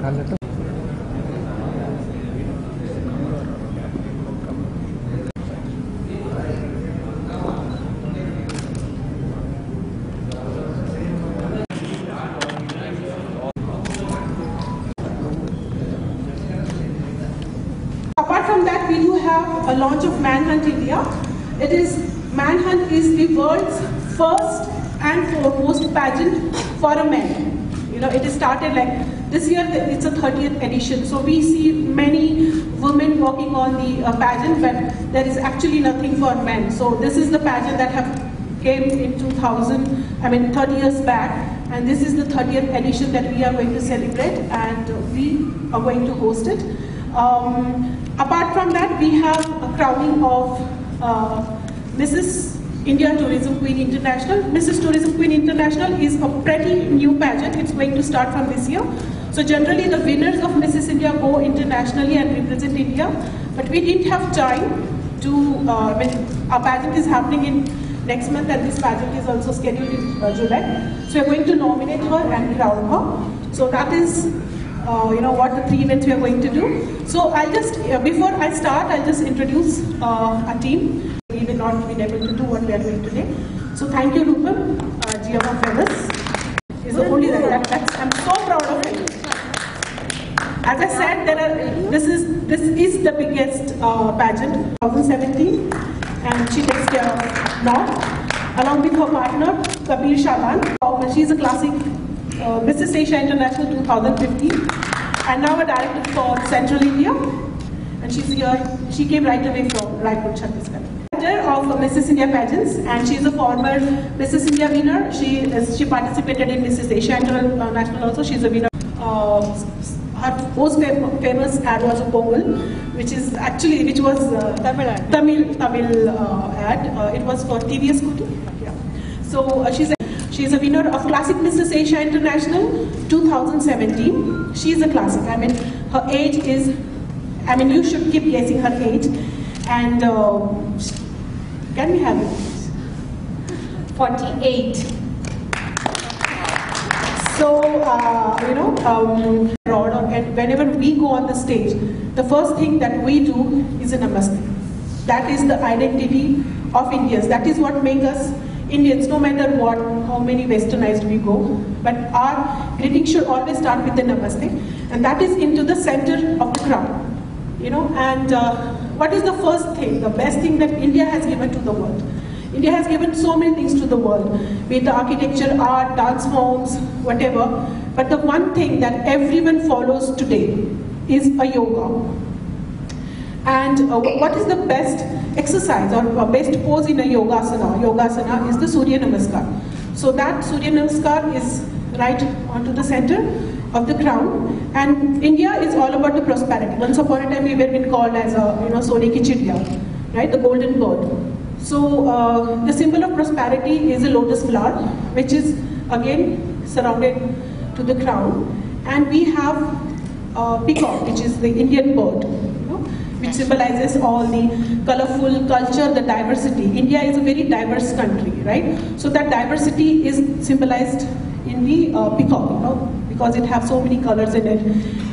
Apart from that, we do have a launch of Manhunt India. Manhunt is the world's first and foremost pageant for a man. You know, it is started like this year. It's a 30th edition, so we see many women working on the pageant, but there is actually nothing for men. So this is the pageant that came in 30 years back, and this is the 30th edition that we are going to celebrate, and we are going to host it. Apart from that, we have a crowning of Mrs.India Tourism Queen International. Mrs. Tourism Queen International is a pretty new pageant. It's going to start from this year. So generally the winners of Mrs. India go internationally and represent India. But we didn't have time to, our pageant is happening in next month, and this pageant is also scheduled in July. So we're going to nominate her and crown her. So that is what the 3 events we are going to do. So I'll just, before I start, I'll just introduce our team. We will not be able to do what we are doing today. So thank you, Rupam. Giovanna Phadnis is the only that's I'm so proud of him. As I said, this is the biggest pageant, 2017, and she takes care of North, along with her partner, Kabir Shaban. She's a classic Mrs. Asia International 2015, and now a director for Central India, and she's here. She came right away from Raipur, Chhattisgarh. Of Mrs. India pageants, and she is a former Mrs. India winner. She participated in Mrs. Asia International also. She's a winner. Her most famous ad was a Pongal, which was Tamil ad. It was for TVS scooty. Yeah. So she's a winner of Classic Mrs. Asia International 2017. She's a classic. I mean, her age is. I mean, you should keep guessing her age, and. Can we have it? 48. So, and whenever we go on the stage, the first thing that we do is a namaste. That is the identity of Indians. That is what makes us Indians, no matter what, how many westernized we go. But our greeting should always start with the namaste. And that is into the center of the crowd. What is the first thing, the best thing that India has given to the world? India has given so many things to the world, be it the architecture, art, dance forms, whatever. But the one thing that everyone follows today is a yoga. And what is the best exercise or best pose in a yogasana? Yogasana is the Surya Namaskar. So that Surya Namaskar is right onto the center of the crown, and India is all about the prosperity. Once upon a time we were been called as a Sone ki Chidiya, right, the golden bird. So the symbol of prosperity is a lotus flower, which is again surrounded to the crown, and we have peacock, which is the Indian bird, which symbolizes all the colorful culture, the diversity. India is a very diverse country, right? So that diversity is symbolized in the peacock, because it has so many colors in it,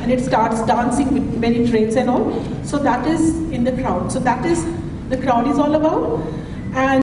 and it starts dancing with many trains and all. So that is in the crown. So that is the crown is all about. And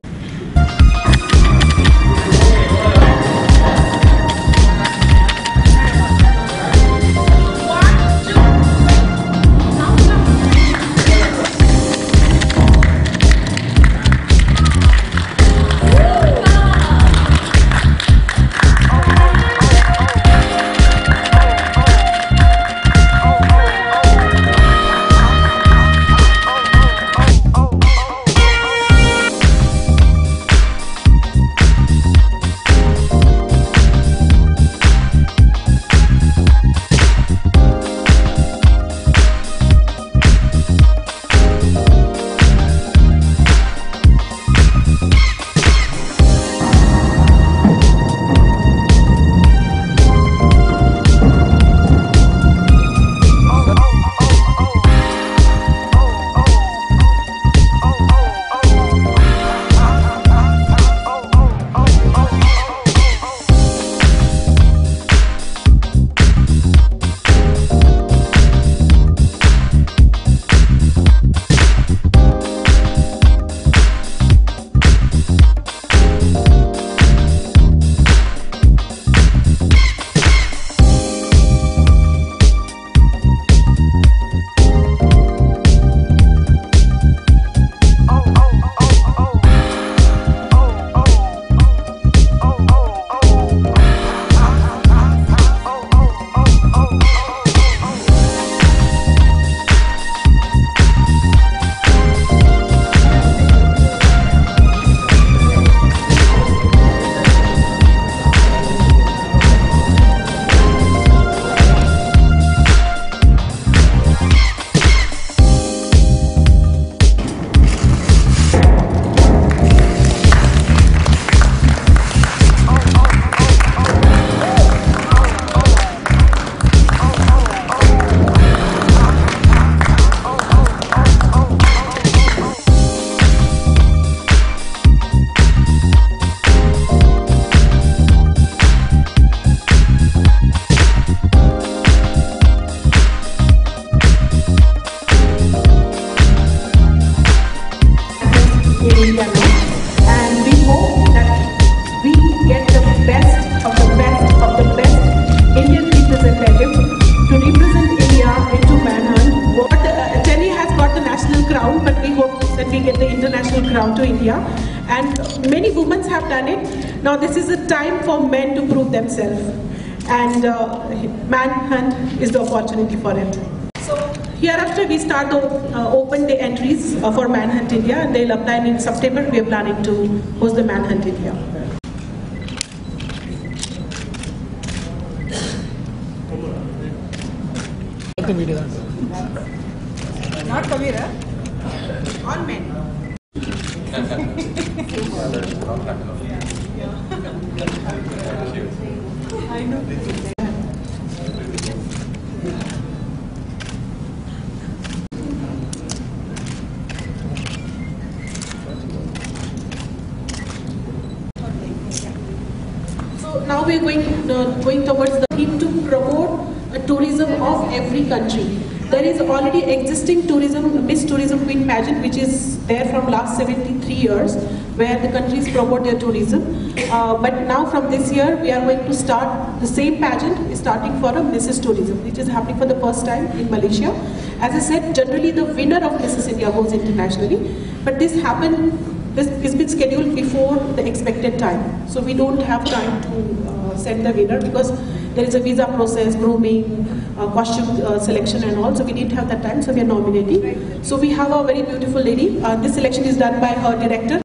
India, and many women have done it. Now this is a time for men to prove themselves, and Manhunt is the opportunity for it. So hereafter we start the open day entries for Manhunt India, and they'll apply in September. We are planning to host the Manhunt India. Not Kavira. All men. I know. So now we are going towards the theme to promote tourism of every country. There is already existing tourism, Miss Tourism Queen pageant, which is there from last 73 years, where the countries promote their tourism. But now from this year, we are going to start the same pageant, starting for a Mrs. Tourism, which is happening for the first time in Malaysia. As I said, generally the winner of Mrs. India goes internationally, but this has been scheduled before the expected time. So we don't have time to send the winner because there is a visa process, grooming, costume selection and all, so we didn't have that time, so we are nominating. So we have a very beautiful lady. This selection is done by her director.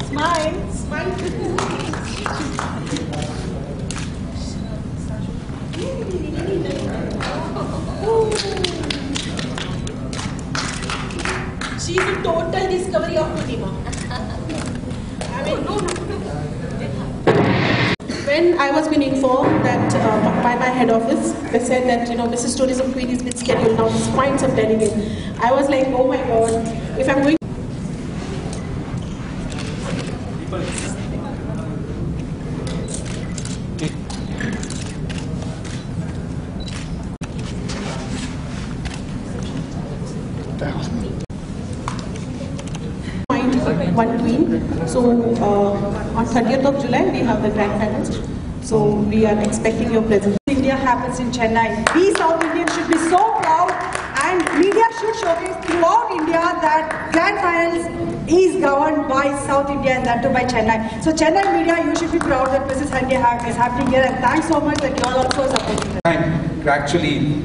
Smile. She is a total discovery of Purnima. When I was being informed that by my head office, they said that Mrs. Tourism Queen has been scheduled now, despite some delegate. I was like, oh my God, if I'm going. One queen. So on 30th of July we have the grand finals. So we are expecting your presence. India happens in Chennai. We South Indians should be so proud, and media should showcase throughout India that grand finals is governed by South India and that too by Chennai. So Chennai media, you should be proud that Mrs.India is happening here, and thanks so much that you all also supporting them. Time to actually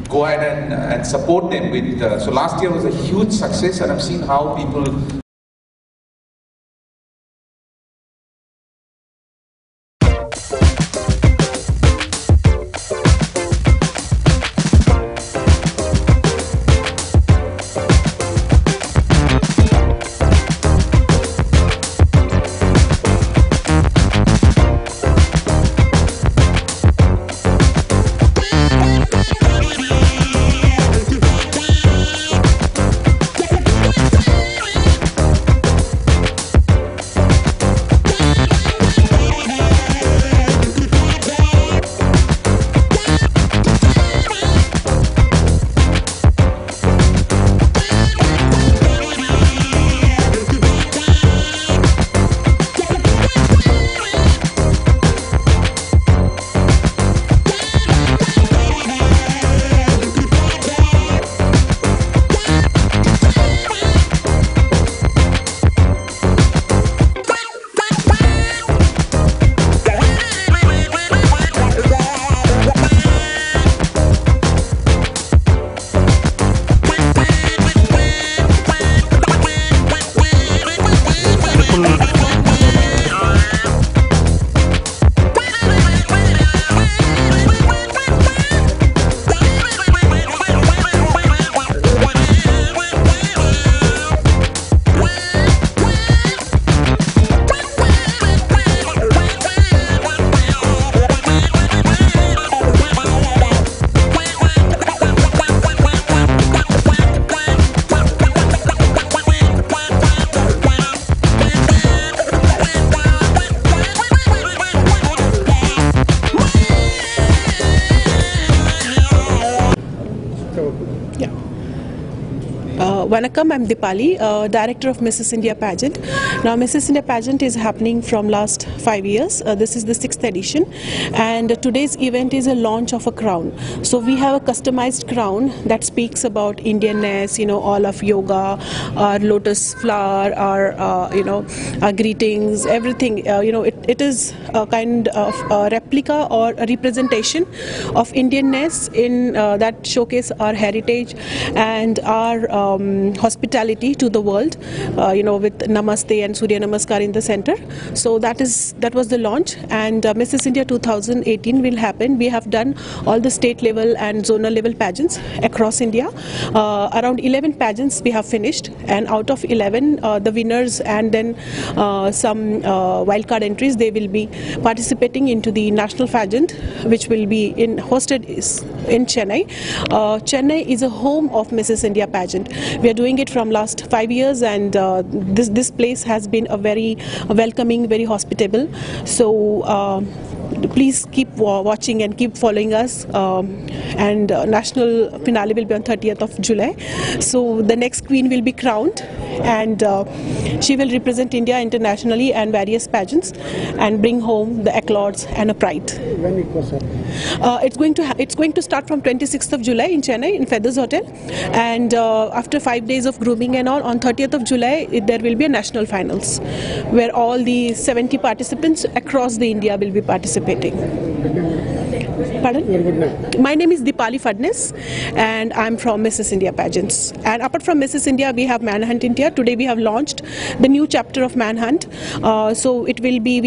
go ahead and support them with. So last year was a huge success, and I've seen how people. Vanakkam, I'm Deepali, director of Mrs. India Pageant. Now, Mrs. India Pageant is happening from last 5 years. This is the 6th edition, and today's event is a launch of a crown. So we have a customized crown that speaks about Indianness, all of yoga, our lotus flower, our our greetings, everything. It is a kind of a replica or a representation of Indianness in that showcase our heritage and our hospitality to the world, with Namaste and Surya Namaskar in the center. So that was the launch, and Mrs. India 2018 will happen. We have done all the state level and zonal level pageants across India. Around 11 pageants we have finished, and out of 11, the winners and then some wildcard entries, they will be participating into the national pageant, which will be hosted in Chennai. Chennai is a home of Mrs. India pageant. We are doing it from last 5 years, and this place has been a very welcoming, very hospitable. So please keep watching and keep following us, and national finale will be on 30th of July. So the next queen will be crowned, and she will represent India internationally and various pageants and bring home the accolades and a pride. When it was it's going to start from 26th of July in Chennai in Feathers Hotel, and after 5 days of grooming and all, on 30th of July there will be a national finals where all the 70 participants across the India will be participating. Pardon? My name is Deepali Phadnis, and I'm from Mrs. India Pageants. And apart from Mrs. India, we have Manhunt India. Today we have launched the new chapter of Manhunt. So we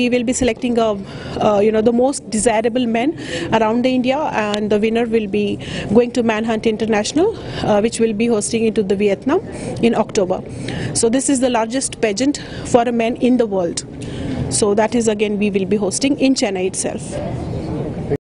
will be selecting the most desirable men around the India, and the winner will be going to Manhunt International, which will be hosting into the Vietnam in October. So this is the largest pageant for a man in the world. So that is again we will be hosting in Chennai itself.